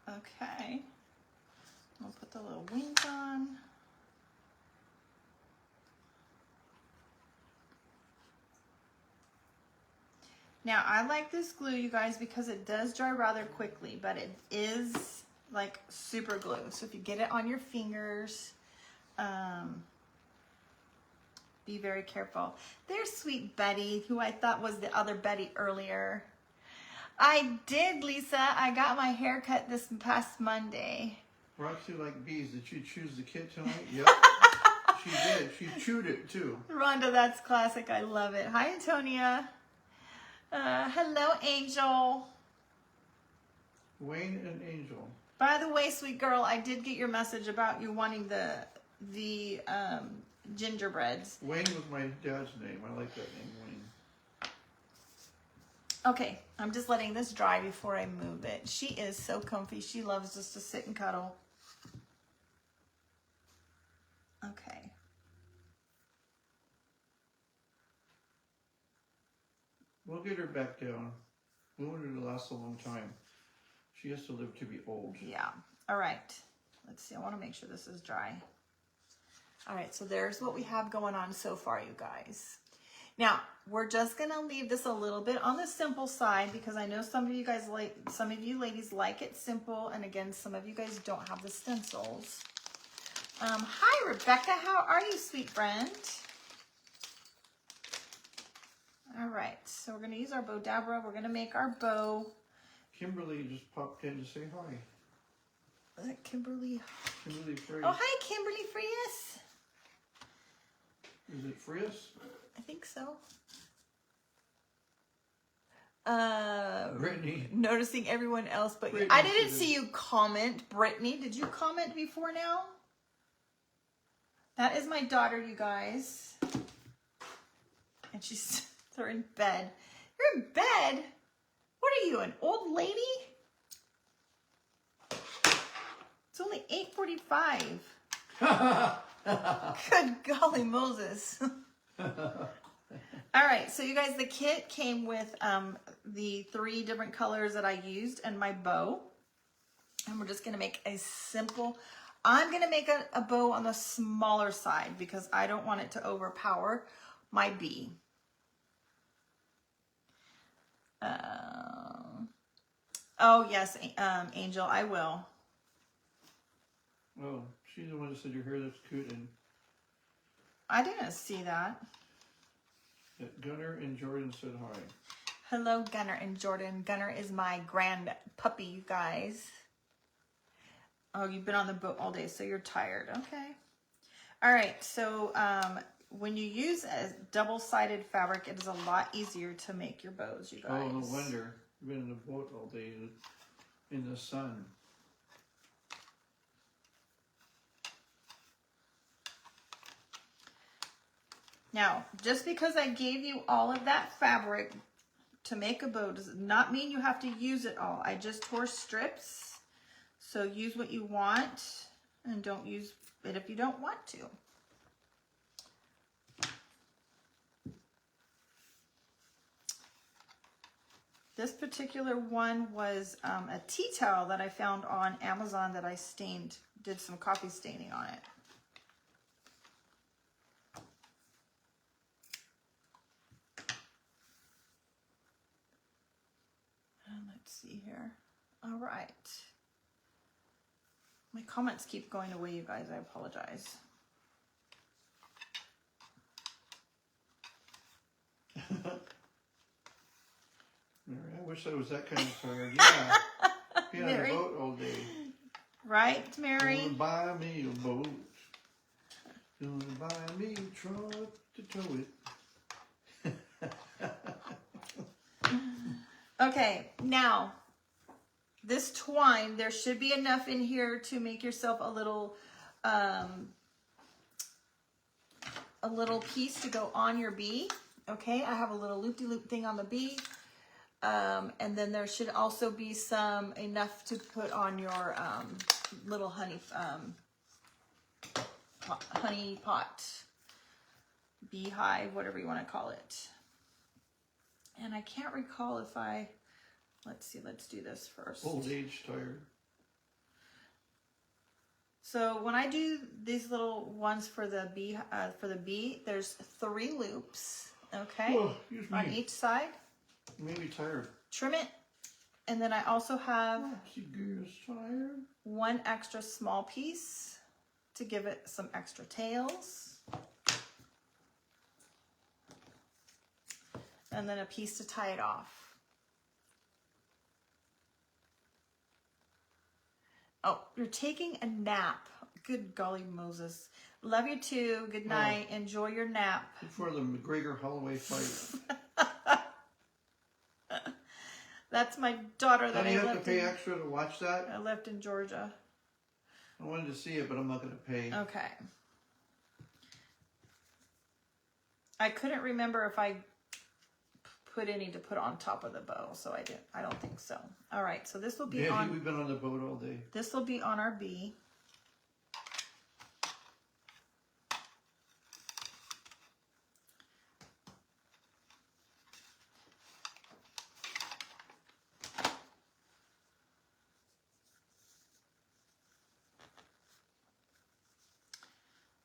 Okay. I'll put the little wings on. Now, I like this glue, you guys, because it does dry rather quickly, but it is like super glue. So if you get it on your fingers, be very careful. There's sweet Betty, who I thought was the other Betty earlier. I did, Lisa. I got my hair cut this past Monday. Roxy like bees. Did she choose the kit tonight? Yep. She did. She chewed it too. Rhonda, that's classic. I love it. Hi, Antonia. Hello, Angel. Wayne and Angel. By the way, sweet girl, I did get your message about you wanting the gingerbreads. Wayne was my dad's name. I like that name, Wayne. Okay, I'm just letting this dry before I move it. She is so comfy. She loves just to sit and cuddle. Okay. We'll get her back down. We want her to last a long time. She has to live to be old. Yeah. All right. Let's see. I want to make sure this is dry. All right. So there's what we have going on so far, you guys. Now, we're just going to leave this a little bit on the simple side because I know some of you guys some of you ladies like it simple. And again, some of you guys don't have the stencils. Hi, Rebecca. How are you, sweet friend? All right. So we're going to use our Bodabra. We're going to make our bow. Kimberly just popped in to say hi. Is that Kimberly? Kimberly Frias. Oh, hi, Kimberly Frias. Is it Frias? I think so. Brittany. Noticing everyone else, but Brittany I didn't said see you comment. Brittany, did you comment before now? That is my daughter, you guys. And they're in bed. You're in bed? What are you, an old lady? It's only 8:45. Good golly Moses. All right, so you guys, the kit came with the 3 different colors that I used and my bow. And we're just going to make a simple, I'm going to make a bow on the smaller side because I don't want it to overpower my bee. Oh yes, Angel, I will. Oh, she's the one that said your hair looks cute, and I didn't see that. Gunnar and Jordan said hi. Hello, Gunnar and Jordan. Gunnar is my grand puppy, you guys. Oh, you've been on the boat all day, so you're tired. Okay. All right, so when you use a double-sided fabric, it is a lot easier to make your bows, you guys. Oh, no wonder. You've been in the boat all day in the sun. Now, just because I gave you all of that fabric to make a bow does not mean you have to use it all. I just tore strips, so use what you want and don't use it if you don't want to. This particular one was a tea towel that I found on Amazon that I stained, did some coffee staining on it. And let's see here. All right. My comments keep going away, you guys. I apologize. Mary, I wish I was that kind of tired. Yeah. Be on the Mary. boat all day. Right, Mary? Gonna buy me a boat. Gonna buy me a truck to tow it. Okay, now, this twine, there should be enough in here to make yourself a little piece to go on your bee. Okay, I have a little loop-de-loop thing on the bee. And then there should also be some enough to put on your little honey pot, beehive, whatever you want to call it. And I can't recall if let's see, let's do this first. Old age tired. So when I do these little ones for the bee, there's 3 loops, okay, Oh, excuse on me. each side. Maybe tired. Trim it, and then I also have She is tired. 1 extra small piece to give it some extra tails. And then a piece to tie it off. Oh, you're taking a nap. Good golly Moses. Love you too. Good night. Enjoy your nap. Before the McGregor Holloway fight. That's my daughter that Don't you I have to left pay extra to watch that? I left in Georgia. I wanted to see it, but I'm not going to pay. Okay. I couldn't remember if I put any to put on top of the bow, so I don't think so. All right, so this will be Yeah, we've been on the boat all day. this will be on our bee.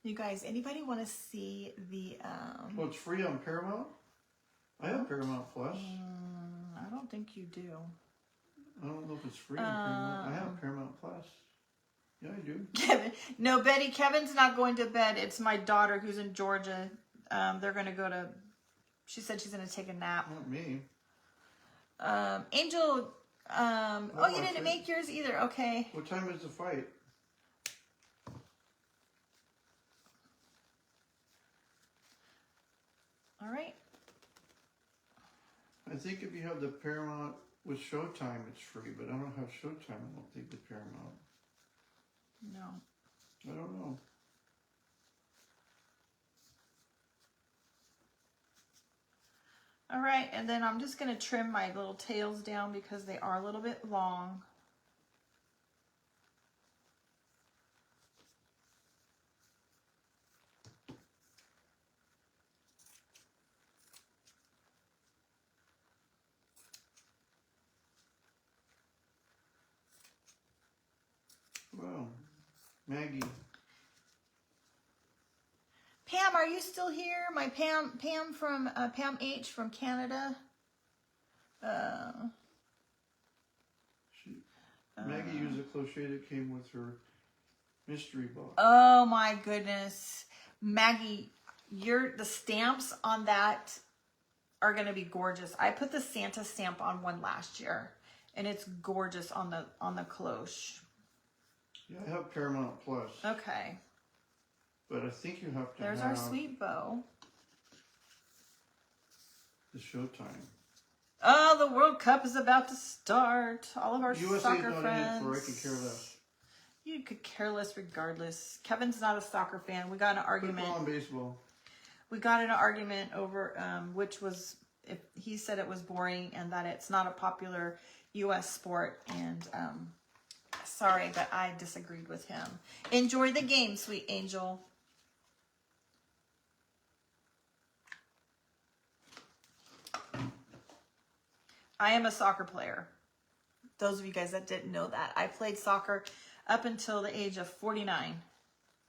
You guys, anybody want to see the Well, it's free on Paramount? I have Paramount Plus. I don't think you do. I don't know if it's free on Paramount. I have Paramount Plus. Yeah, I do. Kevin, no, Betty, Kevin's not going to bed. It's my daughter who's in Georgia. They're going to go to, she said she's going to take a nap. Not me. Angel, oh, you didn't make yours either. Okay. What time is the fight? All right. I think if you have the Paramount with Showtime, it's free, but I don't have Showtime, I don't think, with Paramount. No. I don't know. All right, and then I'm just going to trim my little tails down because they are a little bit long. Well, Maggie. Pam, are you still here? My Pam from Pam H from Canada. Maggie used a crochet that came with her mystery box. Oh my goodness, Maggie, the stamps on that are gonna be gorgeous. I put the Santa stamp on one last year, and it's gorgeous on the cloche. Yeah, I have Paramount Plus. Okay. But I think you have to There's have our sweet bow. the Showtime. Oh, the World Cup is about to start. All of our USA's soccer not friends. in it, for I could care less. You could care less regardless. Kevin's not a soccer fan. We got in an argument. Football and baseball. We got in an argument over which was, if he said it was boring and that it's not a popular U.S. sport. And sorry, but I disagreed with him. Enjoy the game, sweet angel. I am a soccer player. Those of you guys that didn't know that. I played soccer up until the age of 49.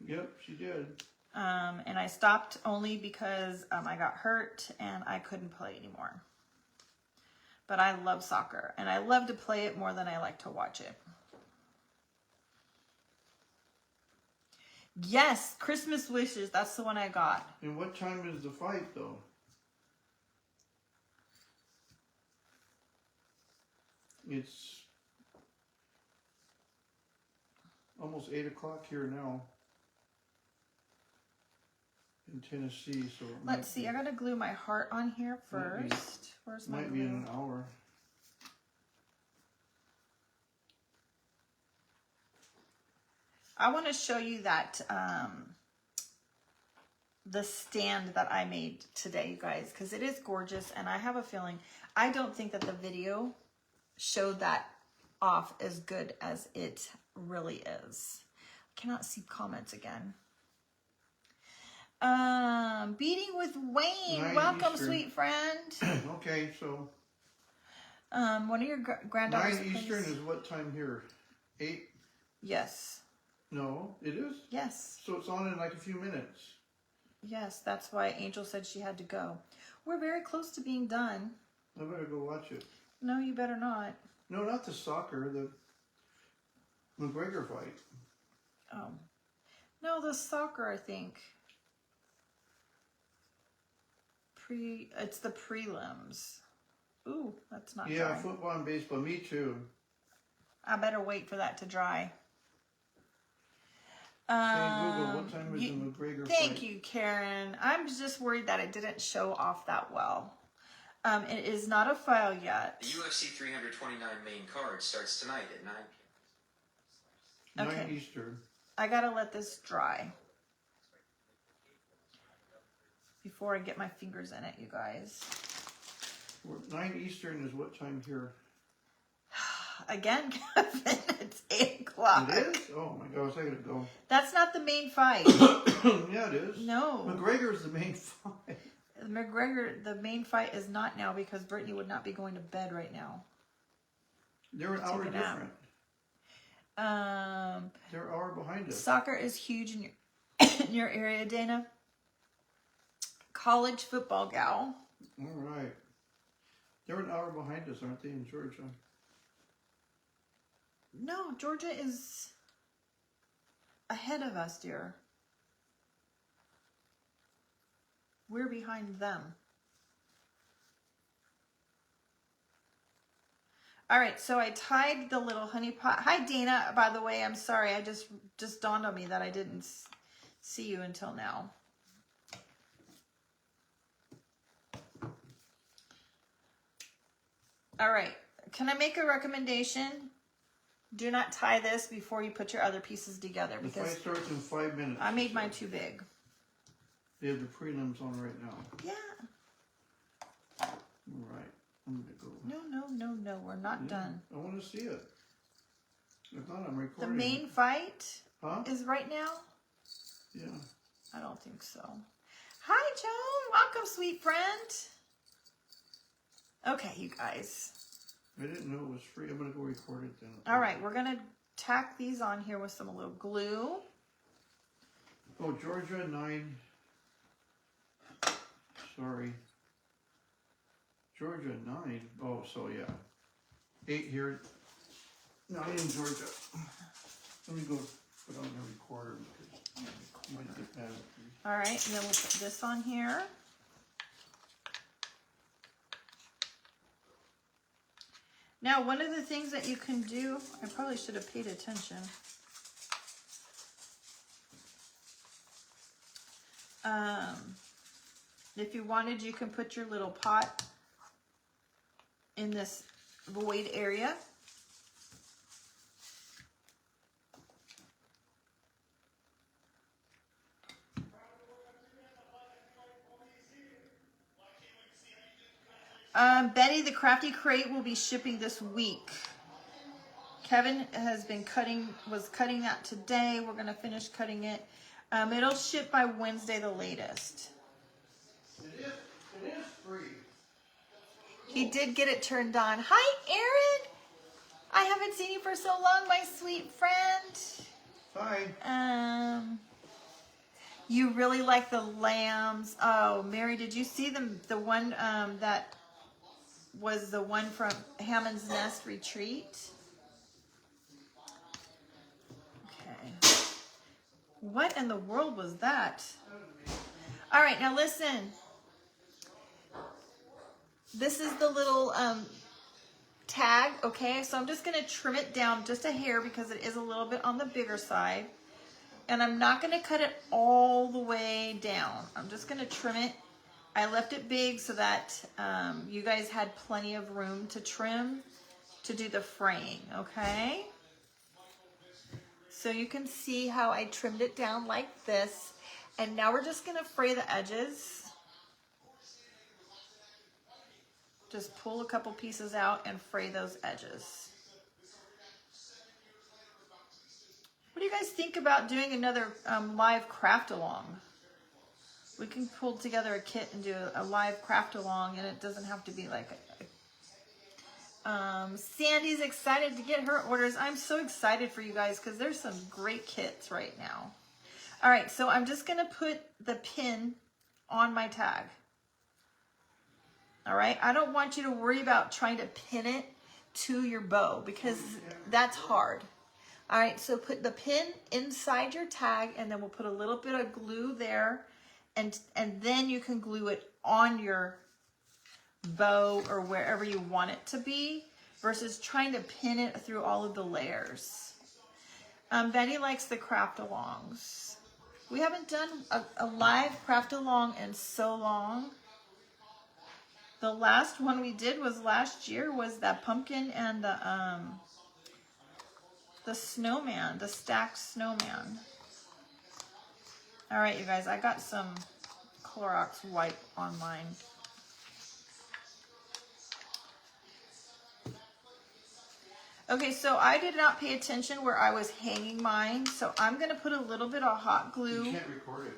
Yep, she did. And I stopped only because I got hurt and I couldn't play anymore. But I love soccer and I love to play it more than I like to watch it. Yes, Christmas wishes. That's the one I got. And what time is the fight, though? It's almost 8 o'clock here now in Tennessee, so it Let's see. I gotta glue my heart on here Might be- first. Where's my might be in glue? an hour. I want to show you that the stand that I made today, you guys, because it is gorgeous, and I have a feeling I don't think that the video showed that off as good as it really is. I cannot see comments again. Beating with Wayne. 9 Welcome, Eastern. sweet friend. Okay, so One of your granddaughters. 9 Eastern plays- is what time here? 8? Yes. No, it is? Yes. So it's on in like a few minutes. Yes, that's why Angel said she had to go. We're very close to being done. I better go watch it. No, you better not. No, not the soccer, the McGregor fight. Oh. No, the soccer, I think. It's the prelims. Ooh, that's not Yeah, dry. football and baseball. Me too. I better wait for that to dry. Hey, Google, what time is the McGregor fight? Thank you, Karen. I'm just worried that it didn't show off that well. It is not a file yet. The UFC 329 main card starts tonight at 9 p.m. 9 Okay. Eastern. I gotta let this dry before I get my fingers in it, you guys. 9 Eastern is what time here? Again, Kevin, it's 8 o'clock. It is? Oh my gosh, I gotta go. That's not the main fight. Yeah, it is. No. McGregor's the main fight. McGregor, the main fight is not now because Brittany would not be going to bed right now. They're an hour Take a nap. different. Um, They're an hour behind us. Soccer is huge in your in your area, Dana. College football gal. All right. They're an hour behind us, aren't they, in Georgia? No, Georgia is ahead of us, dear. We're behind them. All right, so I tied the little honey pot. Hi, Dana. By the way, I'm sorry. I just dawned on me that I didn't see you until now. All right. Can I make a recommendation? Do not tie this before you put your other pieces together The because fight starts in 5 minutes. I made mine too big. They have the prelims on right now. Yeah. All right. I'm gonna go. No. We're not done. I want to see it. If not, I'm The recording. main fight Huh? is right now? Yeah. I don't think so. Hi, Joan. Welcome, sweet friend. Okay, you guys. I didn't know it was free. I'm gonna go record it then. All right, we're going to tack these on here with some little glue. Oh, Georgia 9. sorry. Georgia 9. Oh, so yeah. 8 here. 9 in Georgia. Let me go put on the recorder because you might get mad at me. All right, and then we'll put this on here. Now, one of the things that you can do, I probably should have paid attention. If you wanted, you can put your little pot in this void area. Betty, the Crafty Crate will be shipping this week. Kevin has been was cutting that today. We're gonna finish cutting it. It'll ship by Wednesday, the latest. It is free. He did get it turned on. Hi, Aaron. I haven't seen you for so long, my sweet friend. Hi. You really like the lambs. Oh, Mary, did you see the one that was the one from Hammond's Nest Retreat? Okay. What in the world was that? All right, now listen. This is the little tag, okay? So I'm just going to trim it down just a hair because it is a little bit on the bigger side. And I'm not going to cut it all the way down. I'm just going to trim it. I left it big so that you guys had plenty of room to trim to do the fraying, okay? So you can see how I trimmed it down like this. And now we're just going to fray the edges. Just pull a couple pieces out and fray those edges. What do you guys think about doing another live craft along? We can pull together a kit and do a live craft along, and it doesn't have to be like Sandy's excited to get her orders. I'm so excited for you guys because there's some great kits right now. All right, so I'm just going to put the pin on my tag. All right, I don't want you to worry about trying to pin it to your bow because that's hard. All right, so put the pin inside your tag, and then we'll put a little bit of glue there, and then you can glue it on your bow or wherever you want it to be versus trying to pin it through all of the layers. Betty likes the craft alongs. We haven't done a live craft along in so long. The last one we did was last year, was that pumpkin and the snowman, the stacked snowman. All right, you guys, I got some Clorox wipe on mine. Okay, so I did not pay attention where I was hanging mine, so I'm gonna put a little bit of hot glue. You can't record it.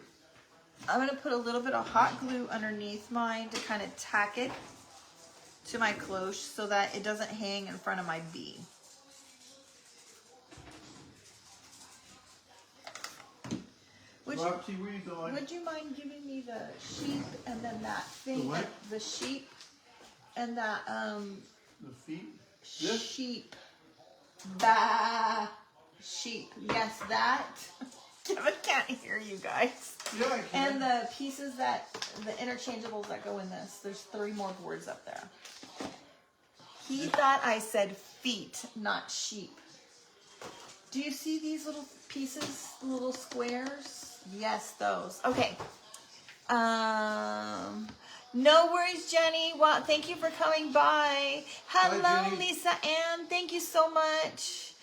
I'm gonna put a little bit of hot glue underneath mine to kind of tack it to my cloche so that it doesn't hang in front of my bee. Roxy, where you going? Would you mind giving me the sheep and then that thing? The what? The sheep and that The feet? This? sheep. Bah, sheep. Yes, that. Kevin can't hear you guys. Yeah, I can. And the pieces that, the interchangeables that go in this. There's 3 more boards up there. He thought I said feet, not sheep. Do you see these little pieces, little squares? Yes, those. Okay. No worries, Jenny. Wow, thank you for coming by. Hello, Hi, Jenny. Lisa Ann. Thank you so much.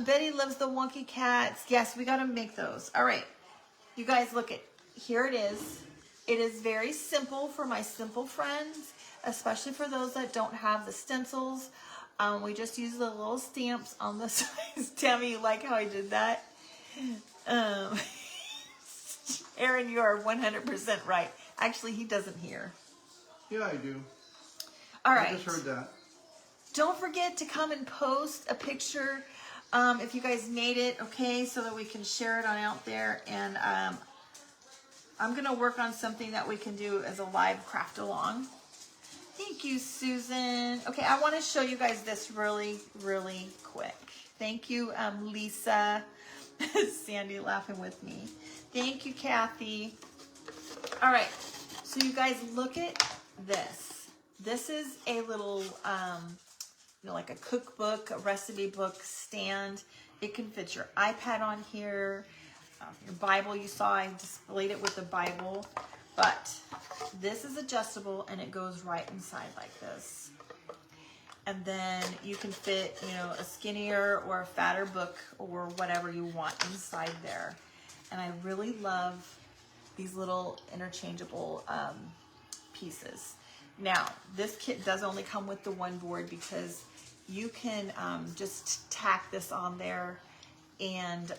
Betty loves the wonky cats. Yes, we got to make those. All right. You guys, look at, here it is. It is very simple for my simple friends, especially for those that don't have the stencils. We just use the little stamps on the sides. Tammy, you like how I did that? Aaron, you are 100% right. Actually, he doesn't hear. Yeah, I do. All I right. just heard that. Don't forget to come and post a picture if you guys made it, okay, so that we can share it on out there. And I'm going to work on something that we can do as a live craft along. Thank you, Susan. Okay, I want to show you guys this really, really quick. Thank you, Lisa. Sandy laughing with me. Thank you, Kathy. All right, so you guys look at this. This is a little, you know, like a cookbook, a recipe book stand. It can fit your iPad on here. Your Bible, you saw I displayed it with the Bible, but this is adjustable and it goes right inside like this. And then you can fit, you know, a skinnier or a fatter book or whatever you want inside there. And I really love these little interchangeable pieces. Now, this kit does only come with the one board because you can just tack this on there and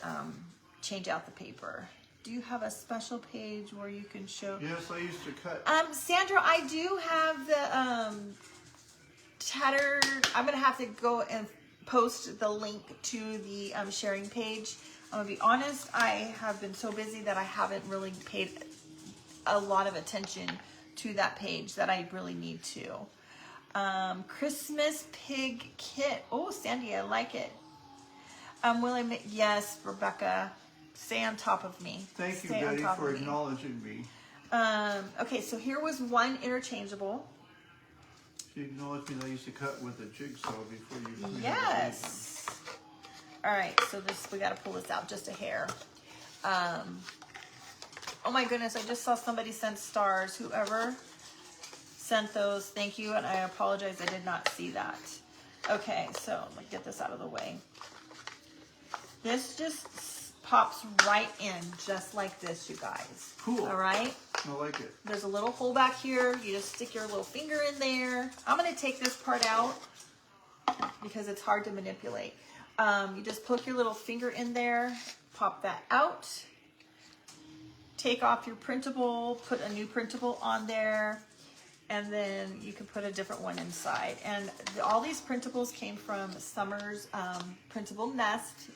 change out the paper. Do you have a special page where you can show? Yes, I used to cut. Sandra, I do have the tattered. I'm gonna have to go and post the link to the sharing page. I'm gonna be honest, I have been so busy that I haven't really paid a lot of attention to that page that I really need to. Christmas pig kit. Oh, Sandy, I like it. Will I make? Yes, Rebecca. Stay on top of me. Thank you, Stay on Betty, top for of me. acknowledging me. Okay, so here was one interchangeable. She acknowledged me that I used to cut with a jigsaw before you. Yes. All right, so this, we got to pull this out just a hair. Oh my goodness, I just saw somebody send stars. Whoever sent those, thank you, and I apologize, I did not see that. Okay, so let me get this out of the way. This just pops right in, just like this, you guys. Cool. All right? I like it. There's a little hole back here. You just stick your little finger in there. I'm going to take this part out because it's hard to manipulate. You just poke your little finger in there, pop that out, take off your printable, put a new printable on there, and then you can put a different one inside. And all these printables came from Summer's Printable Nest.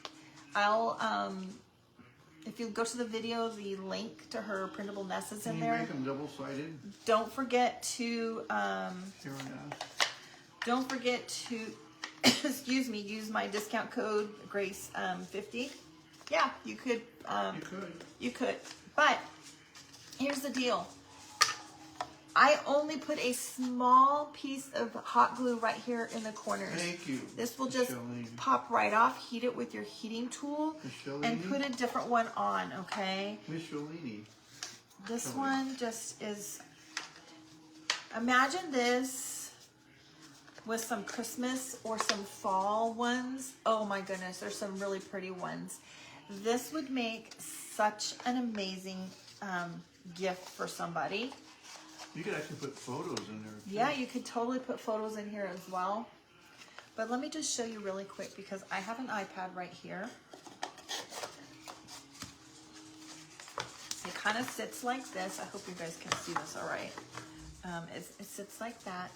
I'll, if you go to the video, the link to her printable nest is in Can you there. make them double-sided? Don't forget to, Here and don't forget to, excuse me, use my discount code Grace 50. Yeah, you could, You could. you could, but here's the deal. I only put a small piece of hot glue right here in the corners. Thank you. This will just Michelle-Lee. pop right off. Heat it with your heating tool Michelle-Lee. and put a different one on, okay? Michelle-Lee. This Michelle-Lee. one just is, imagine this with some Christmas or some fall ones. Oh my goodness, there's some really pretty ones. This would make such an amazing gift for somebody. You could actually put photos in there. too. Yeah, you could totally put photos in here as well. But let me just show you really quick because I have an iPad right here. It kind of sits like this. I hope you guys can see this all right. It sits like that.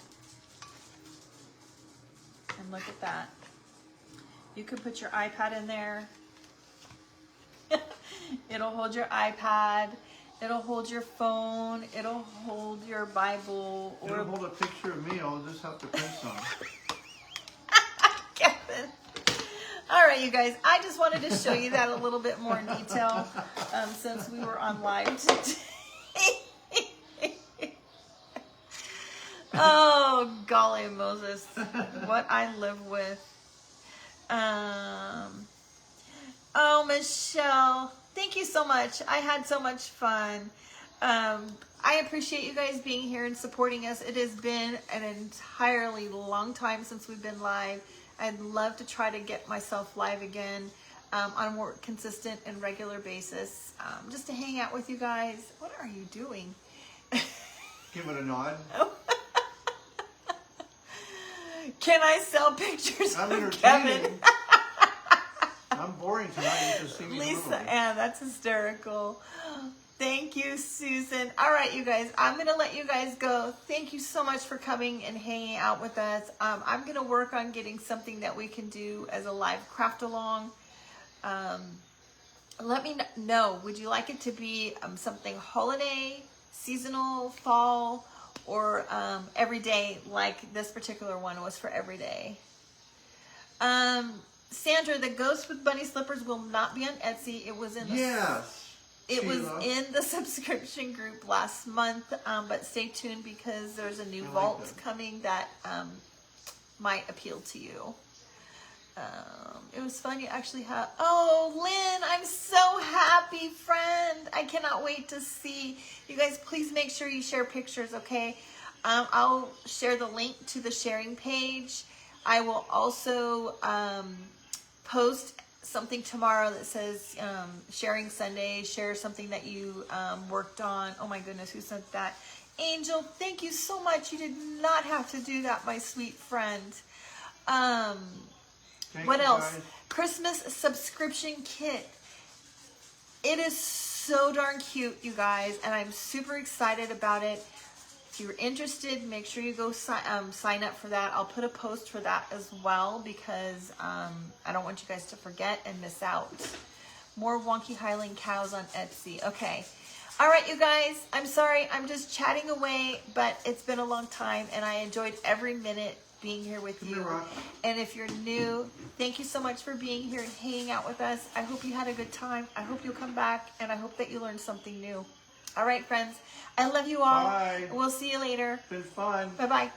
And look at that. You could put your iPad in there. It'll hold your iPad. It'll hold your phone. It'll hold your Bible. Or It'll hold a picture of me. I'll just have to print some. Kevin. All right, you guys. I just wanted to show you that a little bit more in detail since we were on live today. Oh, golly Moses. What I live with. Oh, Michelle. Thank you so much. I had so much fun. I appreciate you guys being here and supporting us. It has been an entirely long time since we've been live. I'd love to try to get myself live again on a more consistent and regular basis, just to hang out with you guys. What are you doing? Give it a nod. Can I sell pictures I'm of entertaining. Kevin? I'm boring tonight. You just see me Lisa moving. Ann, that's hysterical. Thank you, Susan. All right, you guys, I'm going to let you guys go. Thank you so much for coming and hanging out with us. I'm going to work on getting something that we can do as a live craft along. let me know. Would you like it to be something holiday, seasonal, fall, or everyday, like this particular one was for everyday? Sandra, the ghost with bunny slippers will not be on Etsy. It was in the Yes. It was Sheila. in the subscription group last month, but stay tuned because there's a new I like vault that. coming that might appeal to you. It was fun. You actually have. Oh, Lynn, I'm so happy, friend. I cannot wait to see you guys. Please make sure you share pictures, okay? I'll share the link to the sharing page. I will also post something tomorrow that says sharing Sunday. Share something that you worked on. Oh my goodness, who sent that? Angel, thank you so much. You did not have to do that, my sweet friend. Thank What you, else? guys. Christmas subscription kit. It is so darn cute, you guys, and I'm super excited about it. If you're interested, make sure you go sign up for that. I'll put a post for that as well because I don't want you guys to forget and miss out. More wonky Highland cows on Etsy. Okay. All right, you guys. I'm sorry. I'm just chatting away, but it's been a long time, and I enjoyed every minute being here with Come you. here, Rock. And if you're new, thank you so much for being here and hanging out with us. I hope you had a good time. I hope you'll come back, and I hope that you learned something new. All right, friends. I love you all. Bye. We'll see you later. It's been fun. Bye-bye.